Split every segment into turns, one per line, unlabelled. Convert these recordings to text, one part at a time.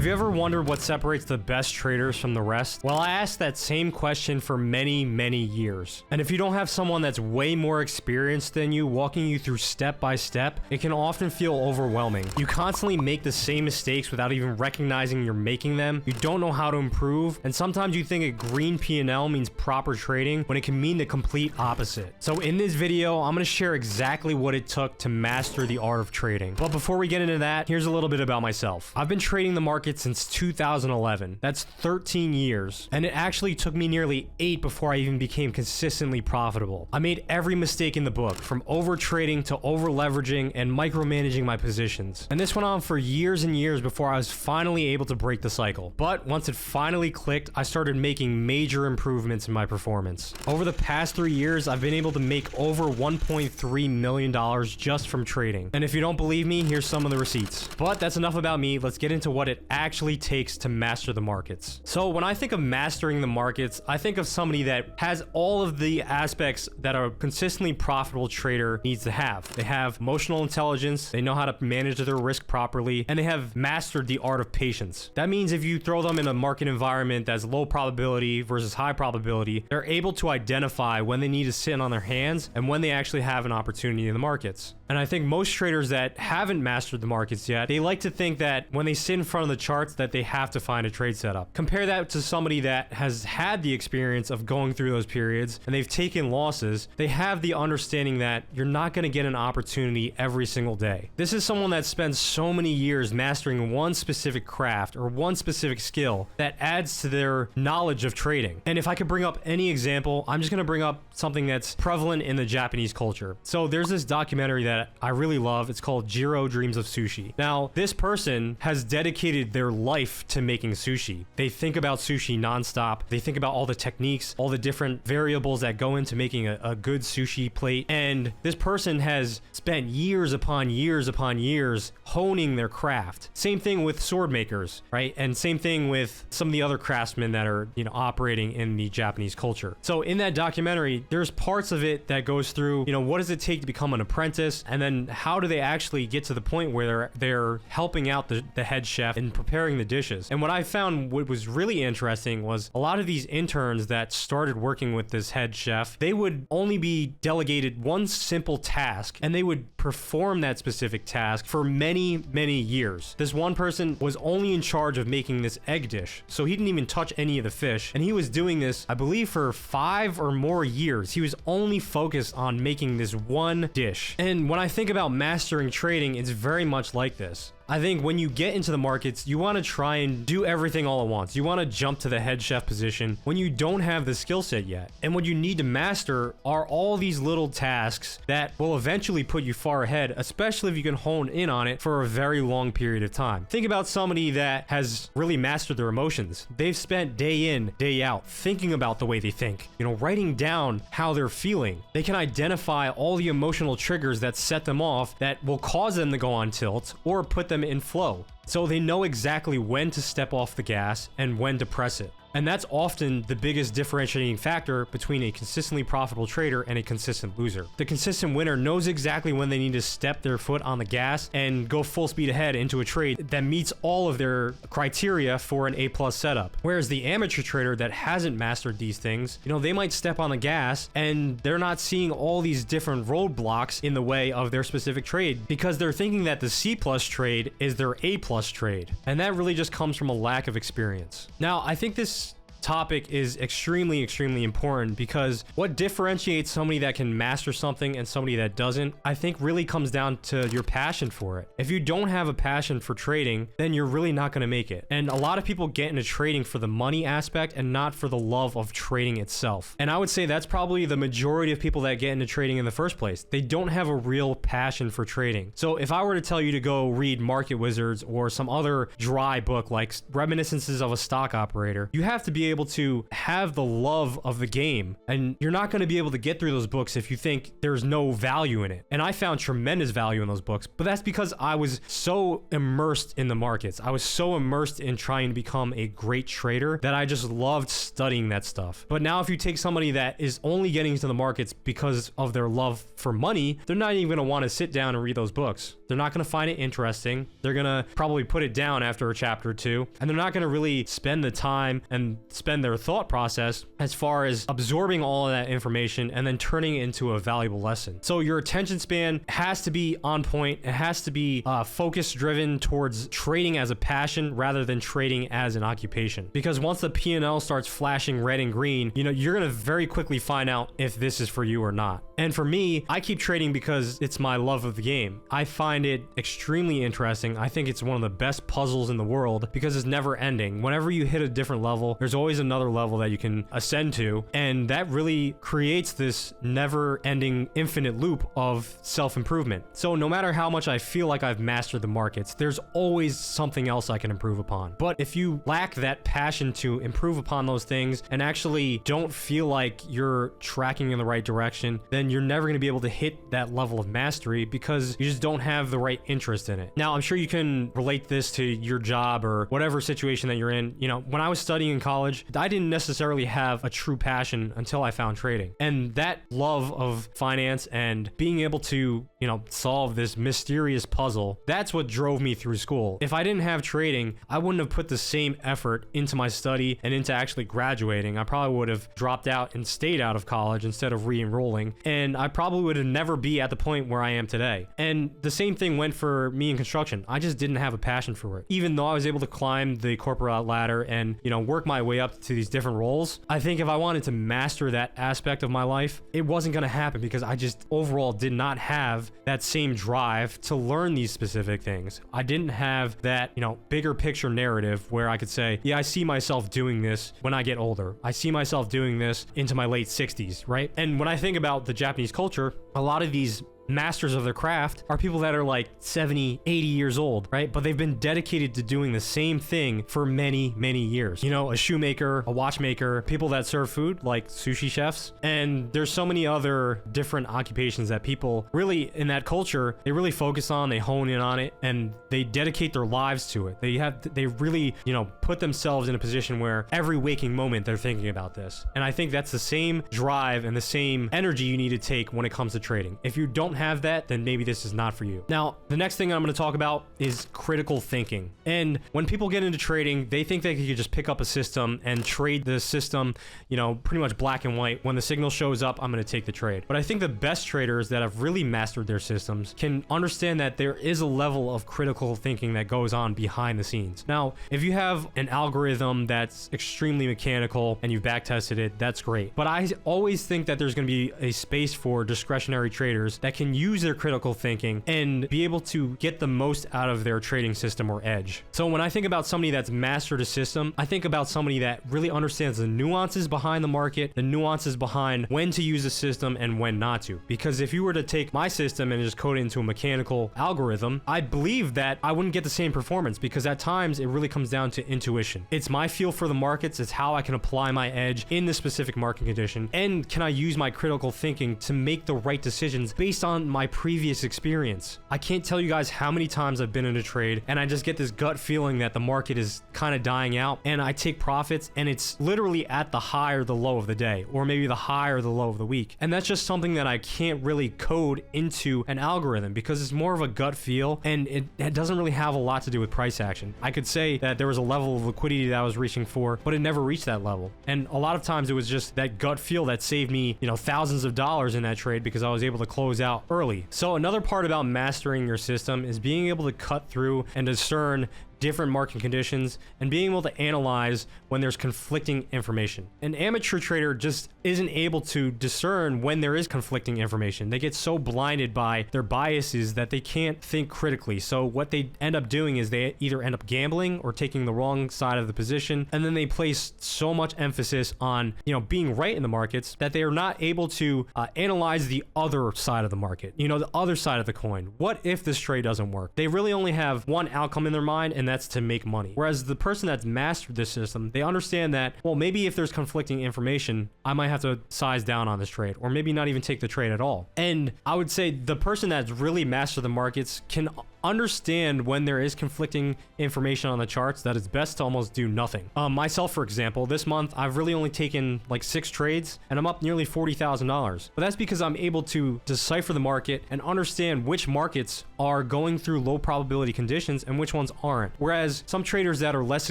Have you ever wondered what separates the best traders from the rest? Well, I asked that same question for many, many years. And if you don't have someone that's way more experienced than you walking you through step by step, it can often feel overwhelming. You constantly make the same mistakes without even recognizing you're making them. You don't know how to improve, and sometimes you think a green P&L means proper trading when it can mean the complete opposite. So in this video, I'm going to share exactly what it took to master the art of trading. But before we get into that, here's a little bit about myself. I've been trading the market since 2011. That's 13 years. And it actually took me nearly 8 before I even became consistently profitable. I made every mistake in the book, from over trading to over leveraging and micromanaging my positions. And this went on for years and years before I was finally able to break the cycle. But once it finally clicked, I started making major improvements in my performance. Over the past 3 years, I've been able to make over $1.3 million just from trading. And if you don't believe me, here's some of the receipts. But that's enough about me. Let's get into what it actually takes to master the markets. So when I think of mastering the markets, I think of somebody that has all of the aspects that a consistently profitable trader needs to have. They have emotional intelligence, they know how to manage their risk properly, and they have mastered the art of patience. That means if you throw them in a market environment that's low probability versus high probability, they're able to identify when they need to sit on their hands and when they actually have an opportunity in the markets. And I think most traders that haven't mastered the markets yet, they like to think that when they sit in front of the charts that they have to find a trade setup. Compare that to somebody that has had the experience of going through those periods and they've taken losses. They have the understanding that you're not going to get an opportunity every single day. This is someone that spends so many years mastering one specific craft or one specific skill that adds to their knowledge of trading. And if I could bring up any example, I'm just going to bring up something that's prevalent in the Japanese culture. So there's this documentary that I really love. It's called Jiro Dreams of Sushi. Now, this person has dedicated their life to making sushi. They think about sushi nonstop. They think about all the techniques, all the different variables that go into making a good sushi plate. And this person has spent years upon years upon years honing their craft. Same thing with sword makers, right? And same thing with some of the other craftsmen that are, operating in the Japanese culture. So in that documentary, there's parts of it that goes through, what does it take to become an apprentice? And then how do they actually get to the point where they're helping out the head chef and preparing the dishes? And what I found what was really interesting was a lot of these interns that started working with this head chef, they would only be delegated one simple task and they would perform that specific task for many, many years. This one person was only in charge of making this egg dish, so he didn't even touch any of the fish. And he was doing this, I believe, for 5 or more years. He was only focused on making this one dish. And when I think about mastering trading, it's very much like this. I think when you get into the markets, you want to try and do everything all at once. You want to jump to the head chef position when you don't have the skill set yet. And what you need to master are all these little tasks that will eventually put you far ahead, especially if you can hone in on it for a very long period of time. Think about somebody that has really mastered their emotions. They've spent day in, day out thinking about the way they think, writing down how they're feeling. They can identify all the emotional triggers that set them off that will cause them to go on tilt or put them in flow. So they know exactly when to step off the gas and when to press it. And that's often the biggest differentiating factor between a consistently profitable trader and a consistent loser. The consistent winner knows exactly when they need to step their foot on the gas and go full speed ahead into a trade that meets all of their criteria for an A+ setup. Whereas the amateur trader that hasn't mastered these things, they might step on the gas and they're not seeing all these different roadblocks in the way of their specific trade because they're thinking that the C+ trade is their A+ trade. And that really just comes from a lack of experience. Now, I think this topic is extremely important because what differentiates somebody that can master something and somebody that doesn't, I think really comes down to your passion for it. If you don't have a passion for trading, then you're really not going to make it. And a lot of people get into trading for the money aspect and not for the love of trading itself. And I would say that's probably the majority of people that get into trading in the first place. They don't have a real passion for trading. So if I were to tell you to go read Market Wizards or some other dry book like Reminiscences of a Stock Operator, you have to be able to have the love of the game, and you're not going to be able to get through those books if you think there's no value in it. And I found tremendous value in those books, but that's because I was so immersed in the markets. I was so immersed in trying to become a great trader that I just loved studying that stuff. But now if you take somebody that is only getting into the markets because of their love for money, they're not even going to want to sit down and read those books. They're not going to find it interesting. They're going to probably put it down after a chapter or two, and they're not going to really spend the time and spend their thought process as far as absorbing all of that information and then turning it into a valuable lesson. So your attention span has to be on point. It has to be focus driven towards trading as a passion rather than trading as an occupation. Because once the P&L starts flashing red and green, you're going to very quickly find out if this is for you or not. And for me, I keep trading because it's my love of the game. I find it extremely interesting. I think it's one of the best puzzles in the world because it's never ending. Whenever you hit a different level, there's always another level that you can ascend to, and that really creates this never-ending infinite loop of self-improvement. So no matter how much I feel like I've mastered the markets, there's always something else I can improve upon. But if you lack that passion to improve upon those things and actually don't feel like you're tracking in the right direction, then you're never going to be able to hit that level of mastery because you just don't have the right interest in it. Now, I'm sure you can relate this to your job or whatever situation that you're in. When I was studying in college, I didn't necessarily have a true passion until I found trading. And that love of finance and being able to, solve this mysterious puzzle, that's what drove me through school. If I didn't have trading, I wouldn't have put the same effort into my study and into actually graduating. I probably would have dropped out and stayed out of college instead of re-enrolling. And I probably would have never be at the point where I am today. And the same thing went for me in construction. I just didn't have a passion for it. Even though I was able to climb the corporate ladder and, work my way up to these different roles, I think if I wanted to master that aspect of my life, it wasn't going to happen because I just overall did not have that same drive to learn these specific things. I didn't have that, bigger picture narrative where I could say, yeah, I see myself doing this when I get older. I see myself doing this into my late 60s, right? And when I think about the Japanese culture, a lot of these masters of their craft are people that are like 70, 80 years old, right? But they've been dedicated to doing the same thing for many, many years. A shoemaker, a watchmaker, people that serve food like sushi chefs. And there's so many other different occupations that people really in that culture, they really focus on, they hone in on it, and they dedicate their lives to it. They really, put themselves in a position where every waking moment they're thinking about this. And I think that's the same drive and the same energy you need to take when it comes to trading. If you don't have that, then maybe this is not for you. Now, the next thing I'm going to talk about is critical thinking. And when people get into trading, they think they could just pick up a system and trade the system, pretty much black and white. When the signal shows up, I'm going to take the trade. But I think the best traders that have really mastered their systems can understand that there is a level of critical thinking that goes on behind the scenes. Now, if you have an algorithm that's extremely mechanical and you've back tested it, that's great. But I always think that there's going to be a space for discretionary traders that can use their critical thinking and be able to get the most out of their trading system or edge. So when I think about somebody that's mastered a system, I think about somebody that really understands the nuances behind the market, the nuances behind when to use a system and when not to. Because if you were to take my system and just code it into a mechanical algorithm, I believe that I wouldn't get the same performance because at times it really comes down to intuition. It's my feel for the markets. It's how I can apply my edge in the specific market condition. And can I use my critical thinking to make the right decisions based on my previous experience? I can't tell you guys how many times I've been in a trade and I just get this gut feeling that the market is kind of dying out and I take profits and it's literally at the high or the low of the day, or maybe the high or the low of the week. And that's just something that I can't really code into an algorithm because it's more of a gut feel and it doesn't really have a lot to do with price action. I could say that there was a level of liquidity that I was reaching for, but it never reached that level. And a lot of times it was just that gut feel that saved me, thousands of dollars in that trade because I was able to close out early. So another part about mastering your system is being able to cut through and discern different market conditions and being able to analyze when there's conflicting information. An amateur trader just isn't able to discern when there is conflicting information. They get so blinded by their biases that they can't think critically. So what they end up doing is they either end up gambling or taking the wrong side of the position, and then they place so much emphasis on being right in the markets that they are not able to analyze the other side of the market, the other side of the coin. What if this trade doesn't work? They really only have one outcome in their mind, and that's to make money. Whereas the person that's mastered this system, they understand that, well, maybe if there's conflicting information, I might have to size down on this trade, or maybe not even take the trade at all. And I would say the person that's really mastered the markets can understand when there is conflicting information on the charts that it's best to almost do nothing. Myself, for example, this month I've really only taken like 6 trades and I'm up nearly $40,000. But that's because I'm able to decipher the market and understand which markets are going through low probability conditions and which ones aren't. Whereas some traders that are less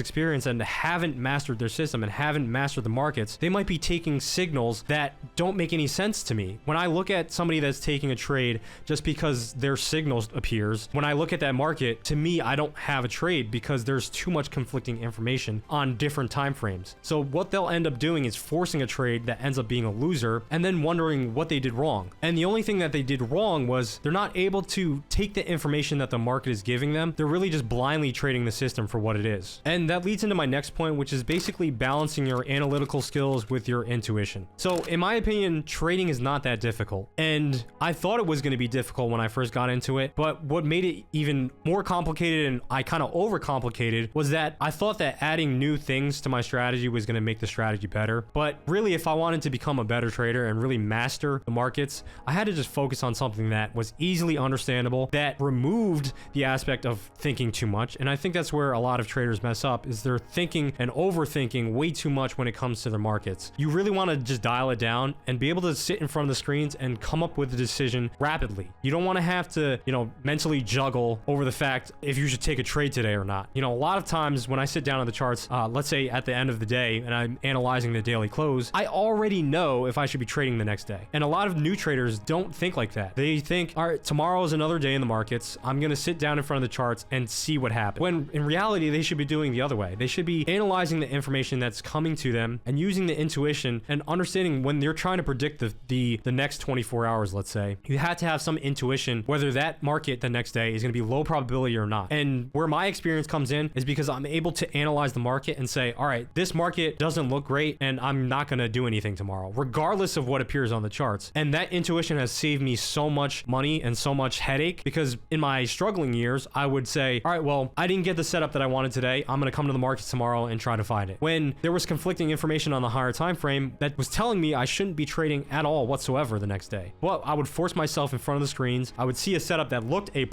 experienced and haven't mastered their system and haven't mastered the markets, they might be taking signals that don't make any sense to me. When I look at somebody that's taking a trade just because their signals appears, when I look at that market, to me, I don't have a trade because there's too much conflicting information on different time frames. So what they'll end up doing is forcing a trade that ends up being a loser and then wondering what they did wrong. And the only thing that they did wrong was they're not able to take the information that the market is giving them. They're really just blindly trading the system for what it is. And that leads into my next point, which is basically balancing your analytical skills with your intuition. So in my opinion, trading is not that difficult. And I thought it was going to be difficult when I first got into it, but what made it even more complicated and I kind of overcomplicated was that I thought that adding new things to my strategy was going to make the strategy better. But really, if I wanted to become a better trader and really master the markets, I had to just focus on something that was easily understandable, that removed the aspect of thinking too much. And I think that's where a lot of traders mess up, is they're thinking and overthinking way too much when it comes to their markets. You really want to just dial it down and be able to sit in front of the screens and come up with a decision rapidly. You don't want to have to, mentally juggle over the fact if you should take a trade today or not. A lot of times when I sit down on the charts, let's say at the end of the day and I'm analyzing the daily close, I already know if I should be trading the next day. And a lot of new traders don't think like that. They think, all right, tomorrow is another day in the markets. I'm going to sit down in front of the charts and see what happens. When in reality, they should be doing the other way. They should be analyzing the information that's coming to them and using the intuition and understanding when they're trying to predict the next 24 hours, let's say. You have to have some intuition whether that market the next day is going to be low probability or not. And where my experience comes in is because I'm able to analyze the market and say, all right, this market doesn't look great and I'm not going to do anything tomorrow, regardless of what appears on the charts. And that intuition has saved me so much money and so much headache, because in my struggling years, I would say, all right, well, I didn't get the setup that I wanted today. I'm going to come to the markets tomorrow and try to find it. When there was conflicting information on the higher time frame that was telling me I shouldn't be trading at all whatsoever the next day. Well, I would force myself in front of the screens. I would see a setup that looked A+,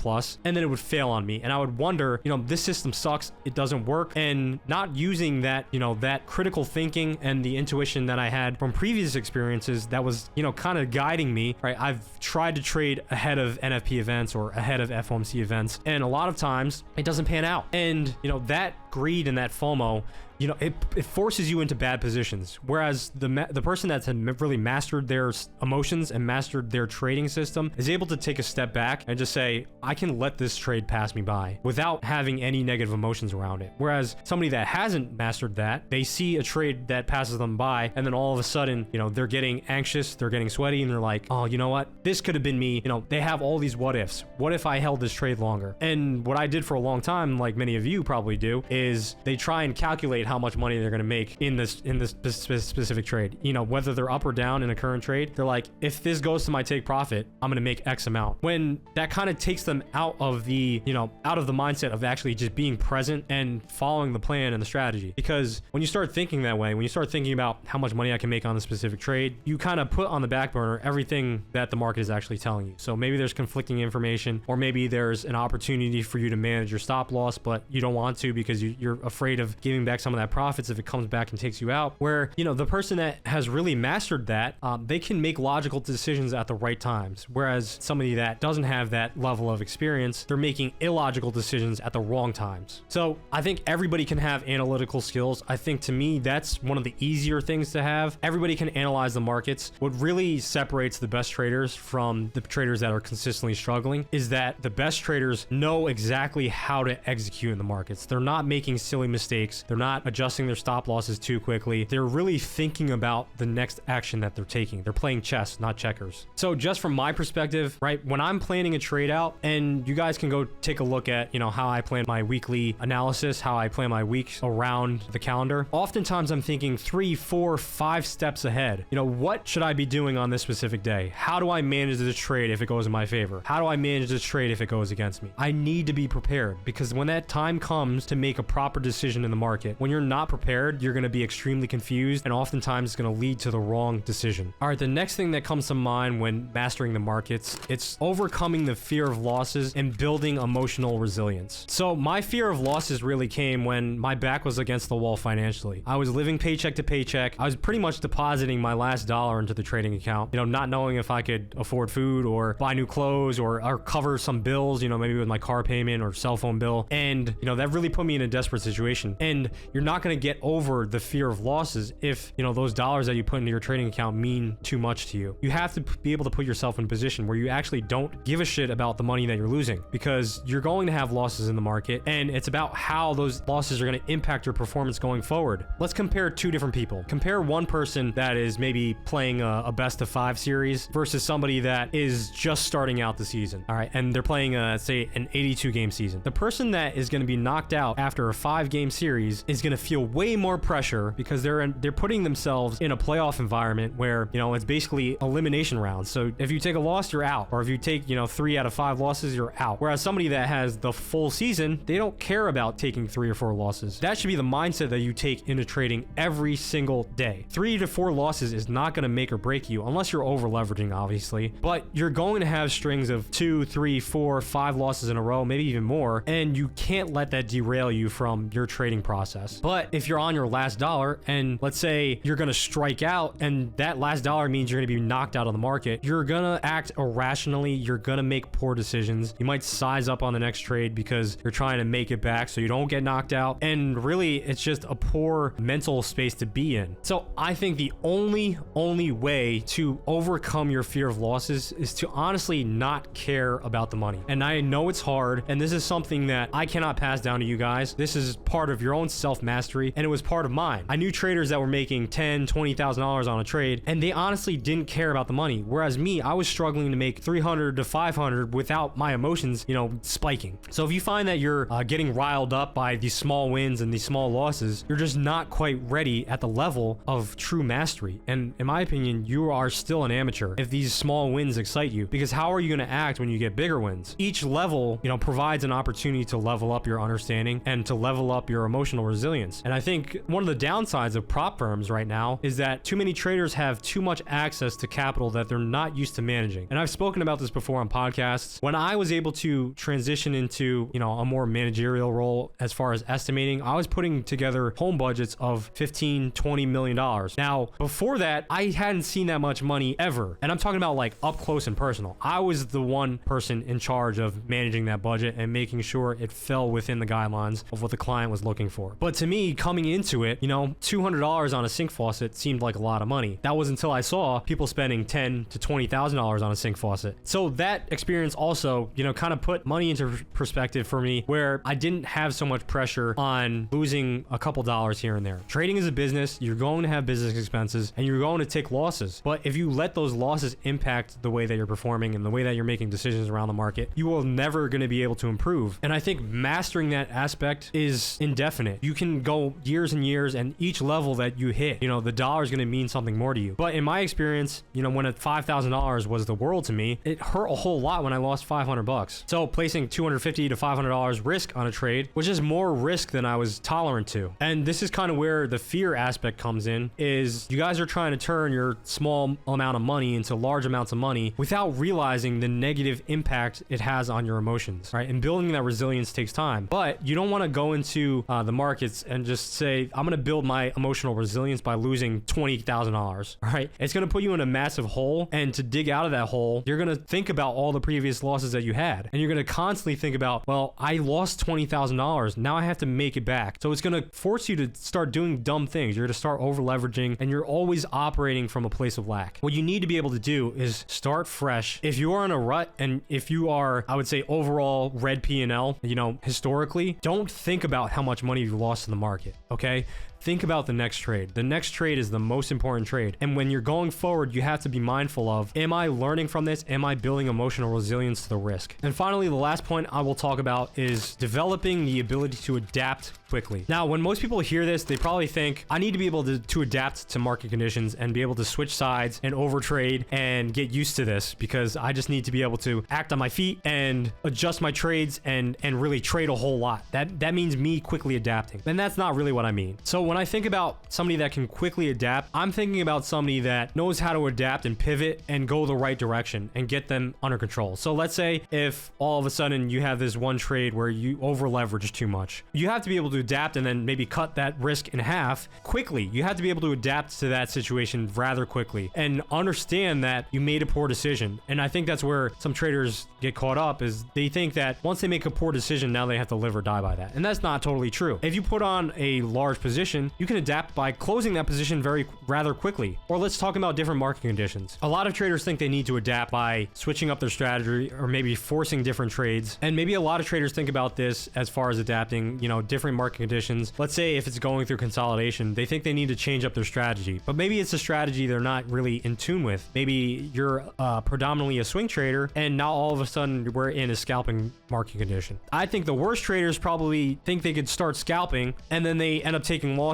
and then it would fail on me. And I would wonder, this system sucks. It doesn't work. And not using that, that critical thinking and the intuition that I had from previous experiences that was, kind of guiding me, right? I've tried to trade ahead of NFP events or ahead of FOMC events. And a lot of times it doesn't pan out. And, that greed and that FOMO, it forces you into bad positions. Whereas the person that's really mastered their emotions and mastered their trading system is able to take a step back and just say, I can let this trade pass me by without having any negative emotions around it. Whereas somebody that hasn't mastered that, they see a trade that passes them by and then all of a sudden, they're getting anxious, they're getting sweaty, and they're like, oh, you know what? This could have been me. They have all these what ifs. What if I held this trade longer? And what I did for a long time, like many of you probably do, is they try and calculate how much money they're going to make in this specific trade. Whether they're up or down in a current trade, they're like, if this goes to my take profit, I'm going to make X amount. When that kind of takes them out of the mindset of actually just being present and following the plan and the strategy. Because when you start thinking that way, when you start thinking about how much money I can make on the specific trade, you kind of put on the back burner everything that the market is actually telling you. So maybe there's conflicting information, or maybe there's an opportunity for you to manage your stop loss, but you don't want to because you're afraid of giving back some of that profits if it comes back and takes you out. Where, the person that has really mastered that, they can make logical decisions at the right times. Whereas somebody that doesn't have that level of experience, they're making illogical decisions at the wrong times. So I think everybody can have analytical skills. I think to me, that's one of the easier things to have. Everybody can analyze the markets. What really separates the best traders from the traders that are consistently struggling is that the best traders know exactly how to execute in the markets. They're not making making silly mistakes. They're not adjusting their stop losses too quickly. They're really thinking about the next action that they're taking. They're playing chess, not checkers. So just from my perspective, right, when I'm planning a trade out, and you guys can go take a look at, how I plan my weekly analysis, how I plan my weeks around the calendar, oftentimes I'm thinking 3, 4, 5 steps ahead. What should I be doing on this specific day? How do I manage this trade if it goes in my favor? How do I manage this trade if it goes against me? I need to be prepared, because when that time comes to make a proper decision in the market, when you're not prepared, you're going to be extremely confused, and oftentimes it's going to lead to the wrong decision. All right, the next thing that comes to mind when mastering the markets, it's overcoming the fear of losses and building emotional resilience. So my fear of losses really came when my back was against the wall financially. I was living paycheck to paycheck. I was pretty much depositing my last dollar into the trading account, not knowing if I could afford food or buy new clothes or cover some bills, maybe with my car payment or cell phone bill. And, that really put me in a desperate situation. And you're not going to get over the fear of losses if, those dollars that you put into your trading account mean too much to you. You have to be able to put yourself in a position where you actually don't give a shit about the money that you're losing, because you're going to have losses in the market, and it's about how those losses are going to impact your performance going forward. Let's compare two different people. Compare one person that is maybe playing a best of 5 series versus somebody that is just starting out the season. All right, and they're playing say an 82 game season. The person that is going to be knocked out after a 5-game series is going to feel way more pressure, because they're putting themselves in a playoff environment where it's basically elimination rounds. So if you take a loss, you're out, or if you take 3 out of 5 losses, you're out. Whereas somebody that has the full season, they don't care about taking 3 or 4 losses. That should be the mindset that you take into trading every single day. 3 to 4 losses is not going to make or break you, unless you're over leveraging, obviously, but you're going to have strings of 2, 3, 4, 5 losses in a row, maybe even more, and you can't let that derail you from your trading process. But if you're on your last dollar, and let's say you're going to strike out, and that last dollar means you're going to be knocked out of the market, you're going to act irrationally, you're going to make poor decisions. You might size up on the next trade because you're trying to make it back so you don't get knocked out, and really it's just a poor mental space to be in. So I think the only way to overcome your fear of losses is to honestly not care about the money. And I know it's hard, and this is something that I cannot pass down to you guys. This is part of your own self-mastery, and it was part of mine. I knew traders that were making $10,000, $20,000 on a trade, and they honestly didn't care about the money. Whereas me, I was struggling to make 300 to 500 without my emotions, spiking. So if you find that you're getting riled up by these small wins and these small losses, you're just not quite ready at the level of true mastery. And in my opinion, you are still an amateur if these small wins excite you, because how are you going to act when you get bigger wins? Each level, provides an opportunity to level up your understanding and to level up your emotional resilience. And I think one of the downsides of prop firms right now is that too many traders have too much access to capital that they're not used to managing. And I've spoken about this before on podcasts. When I was able to transition into, a more managerial role as far as estimating, I was putting together home budgets of $15, $20 million. Now, before that, I hadn't seen that much money ever. And I'm talking about like up close and personal. I was the one person in charge of managing that budget and making sure it fell within the guidelines of what the client was looking for. But to me, coming into it, $200 on a sink faucet seemed like a lot of money. That was until I saw people spending $10,000 to $20,000 on a sink faucet. So that experience also, kind of put money into perspective for me, where I didn't have so much pressure on losing a couple dollars here and there. Trading is a business. You're going to have business expenses, and you're going to take losses. But if you let those losses impact the way that you're performing and the way that you're making decisions around the market, you will never going to be able to improve. And I think mastering that aspect is indefinite. You can go years and years, and each level that you hit, the dollar is going to mean something more to you. But in my experience, when a $5,000 was the world to me, it hurt a whole lot when I lost $500. So placing $250 to $500 risk on a trade was just more risk than I was tolerant to. And this is kind of where the fear aspect comes in, is you guys are trying to turn your small amount of money into large amounts of money without realizing the negative impact it has on your emotions, right? And building that resilience takes time. But you don't want to go into the markets and just say, I'm going to build my emotional resilience by losing $20,000, right? It's going to put you in a massive hole. And to dig out of that hole, you're going to think about all the previous losses that you had. And you're going to constantly think about, well, I lost $20,000. Now I have to make it back. So it's going to force you to start doing dumb things. You're going to start over leveraging, and you're always operating from a place of lack. What you need to be able to do is start fresh. If you are in a rut, and if you are, I would say, overall red P&L, historically, don't think think about how much money you've lost in the market, okay? Think about the next trade. The next trade is the most important trade. And when you're going forward, you have to be mindful of, am I learning from this? Am I building emotional resilience to the risk? And finally, the last point I will talk about is developing the ability to adapt quickly. Now, when most people hear this, they probably think, I need to be able to adapt to market conditions and be able to switch sides and overtrade and get used to this, because I just need to be able to act on my feet and adjust my trades and really trade a whole lot. That means me quickly adapting. And that's not really what I mean. So when I think about somebody that can quickly adapt, I'm thinking about somebody that knows how to adapt and pivot and go the right direction and get them under control. So let's say if all of a sudden you have this one trade where you over leverage too much, you have to be able to adapt and then maybe cut that risk in half quickly. You have to be able to adapt to that situation rather quickly and understand that you made a poor decision. And I think that's where some traders get caught up, is they think that once they make a poor decision, now they have to live or die by that. And that's not totally true. If you put on a large position, you can adapt by closing that position rather quickly. Or let's talk about different market conditions. A lot of traders think they need to adapt by switching up their strategy or maybe forcing different trades. And maybe a lot of traders think about this as far as adapting, different market conditions. Let's say if it's going through consolidation, they think they need to change up their strategy, but maybe it's a strategy they're not really in tune with. Maybe you're predominantly a swing trader and now all of a sudden we're in a scalping market condition. I think the worst traders probably think they could start scalping and then they end up taking losses,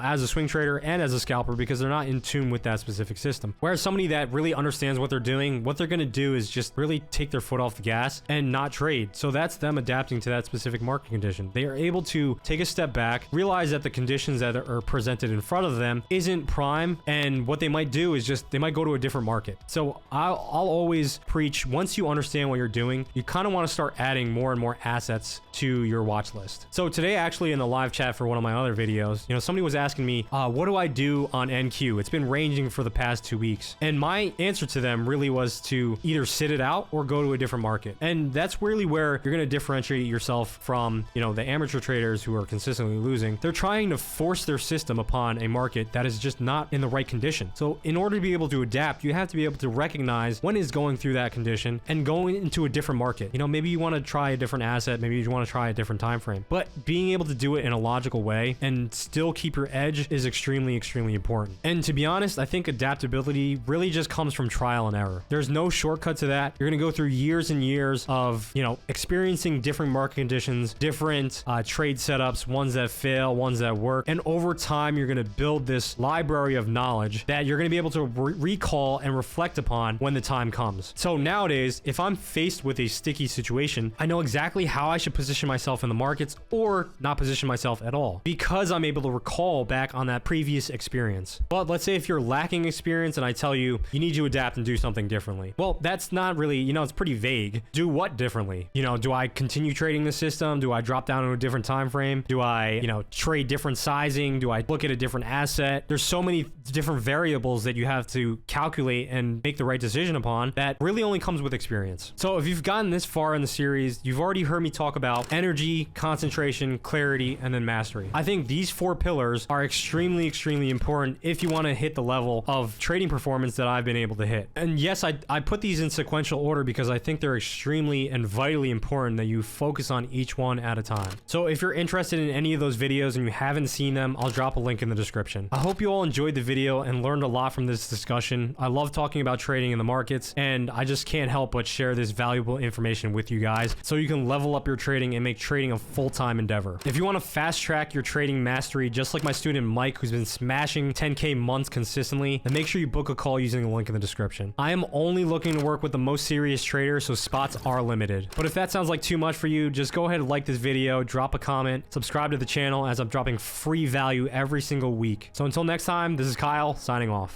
as a swing trader and as a scalper, because they're not in tune with that specific system. Whereas somebody that really understands what they're doing, what they're going to do is just really take their foot off the gas and not trade. So that's them adapting to that specific market condition. They are able to take a step back, realize that the conditions that are presented in front of them isn't prime, and what they might do is just they might go to a different market. So I'll always preach, once you understand what you're doing, you kind of want to start adding more and more assets to your watch list. So today, actually in the live chat for one of my other videos, somebody was asking me, what do I do on NQ? It's been ranging for the past 2 weeks. And my answer to them really was to either sit it out or go to a different market. And that's really where you're going to differentiate yourself from, the amateur traders who are consistently losing. They're trying to force their system upon a market that is just not in the right condition. So in order to be able to adapt, you have to be able to recognize when is going through that condition and going into a different market. Maybe you want to try a different asset, maybe you want to try a different time frame. But being able to do it in a logical way and still keep your edge is extremely, extremely important. And to be honest, I think adaptability really just comes from trial and error. There's no shortcut to that. You're going to go through years and years of, experiencing different market conditions, different trade setups, ones that fail, ones that work. And over time, you're going to build this library of knowledge that you're going to be able to recall and reflect upon when the time comes. So nowadays, if I'm faced with a sticky situation, I know exactly how I should position myself in the markets or not position myself at all, because I'm able to recall back on that previous experience. But let's say if you're lacking experience and I tell you, you need to adapt and do something differently. Well, that's not really, it's pretty vague. Do what differently? Do I continue trading the system? Do I drop down to a different time frame? Do I, trade different sizing? Do I look at a different asset? There's so many different variables that you have to calculate and make the right decision upon that really only comes with experience. So if you've gotten this far in the series, you've already heard me talk about energy, concentration, clarity, and then mastery. I think these 4 pillars are extremely, extremely important if you want to hit the level of trading performance that I've been able to hit. And yes, I put these in sequential order because I think they're extremely and vitally important that you focus on each one at a time. So if you're interested in any of those videos and you haven't seen them, I'll drop a link in the description. I hope you all enjoyed the video and learned a lot from this discussion. I love talking about trading in the markets, and I just can't help but share this valuable information with you guys so you can level up your trading and make trading a full-time endeavor. If you want to fast track your trading mastery, just like my student Mike, who's been smashing 10K months consistently, then make sure you book a call using the link in the description. I am only looking to work with the most serious traders, so spots are limited. But if that sounds like too much for you, just go ahead and like this video, drop a comment, subscribe to the channel, as I'm dropping free value every single week. So until next time, this is Kyle, signing off.